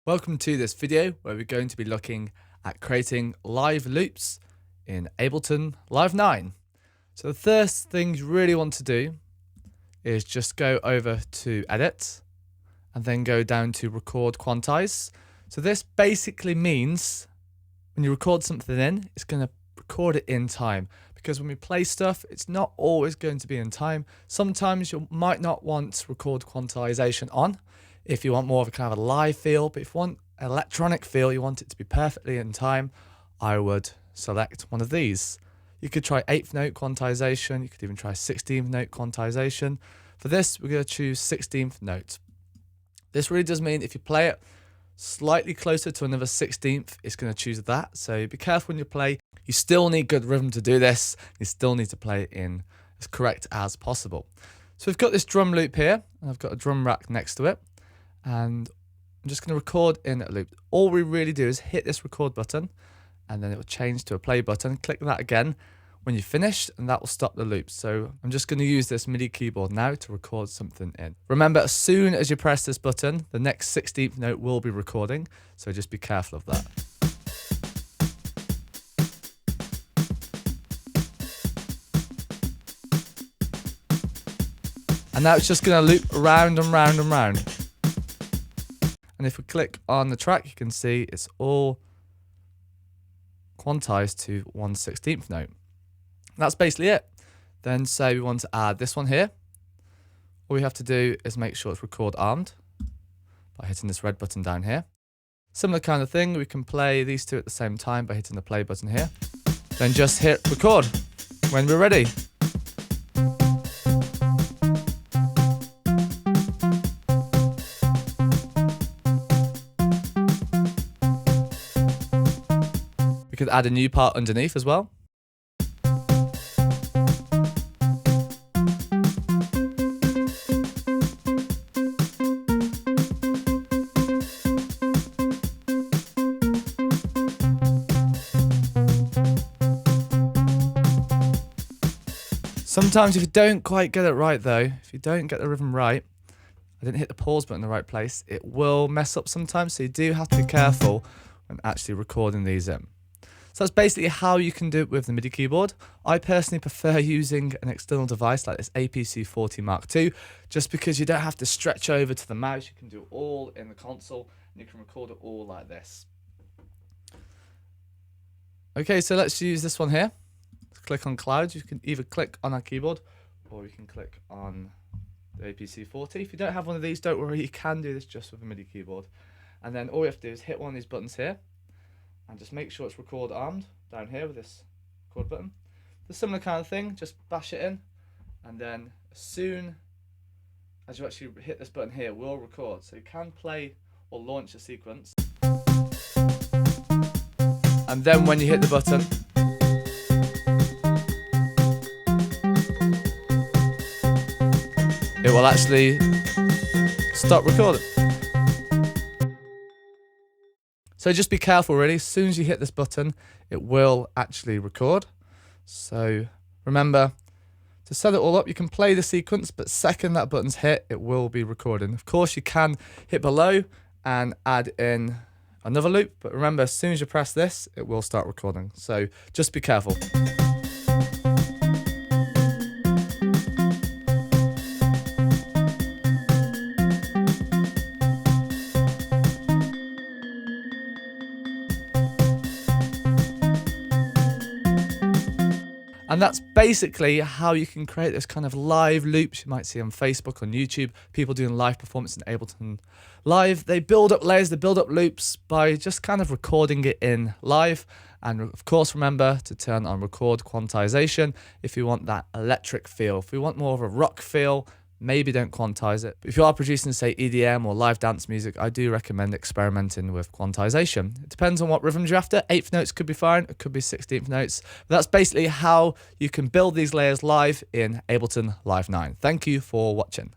Welcome to this video where we're going to be looking at creating live loops in Ableton Live 9. So the first thing you really want to do is just go over to Edit and then go down to Record Quantize. So this basically means when you record something in, it's going to record it in time, because when we play stuff, it's not always going to be in time. Sometimes you might not want record quantization on if you want more of a kind of a live feel, but if you want electronic feel, you want it to be perfectly in time, I would select one of these. You could try 8th note quantization, you could even try 16th note quantization. For this, we're going to choose 16th note. This really does mean if you play it slightly closer to another 16th, it's going to choose that. So be careful when you play. You still need good rhythm to do this. You still need to play it in as correct as possible. So we've got this drum loop here, and I've got a drum rack next to it. And I'm just going to record in a loop. All we really do is hit this record button, and then it will change to a play button. Click that again when you're finished, and that will stop the loop. So I'm just going to use this MIDI keyboard now to record something in. Remember, as soon as you press this button, the next 16th note will be recording, so just be careful of that. And now it's just going to loop around and round and round. And if we click on the track, you can see it's all quantized to 1/16th note. That's basically it. Then say we want to add this one here. All we have to do is make sure it's record armed by hitting this red button down here. Similar kind of thing, we can play these two at the same time by hitting the play button here. Then just hit record when we're ready. We could add a new part underneath as well. Sometimes if you don't quite get it right though, if you don't get the rhythm right, I didn't hit the pause button in the right place, it will mess up sometimes, so you do have to be careful when actually recording these in. So that's basically how you can do it with the MIDI keyboard. I personally prefer using an external device like this APC 40 Mark II, just because you don't have to stretch over to the mouse. You can do it all in the console, and you can record it all like this. Okay, so let's use this one here. Let's click on clouds. You can either click on our keyboard, or you can click on the APC 40. If you don't have one of these, don't worry, you can do this just with a MIDI keyboard. And then all we have to do is hit one of these buttons here, and just make sure it's record armed down here with this record button. The similar kind of thing, just bash it in, and then as soon as you actually hit this button here, we'll record. So you can play or launch a sequence. And then when you hit the button, it will actually stop recording. So just be careful really, as soon as you hit this button, it will actually record. So remember, to set it all up, you can play the sequence, but second that button's hit, it will be recording. Of course, you can hit below and add in another loop, but remember, as soon as you press this, it will start recording. So just be careful. And that's basically how you can create this kind of live loops you might see on Facebook, on YouTube, people doing live performance in Ableton Live. They build up layers, they build up loops by just kind of recording it in live. And of course, remember to turn on record quantization if you want that electric feel. If you want more of a rock feel, maybe don't quantize it. But if you are producing, say, EDM or live dance music, I do recommend experimenting with quantization. It depends on what rhythms you're after. 8th notes could be fine, it could be 16th notes. But that's basically how you can build these layers live in Ableton Live 9. Thank you for watching.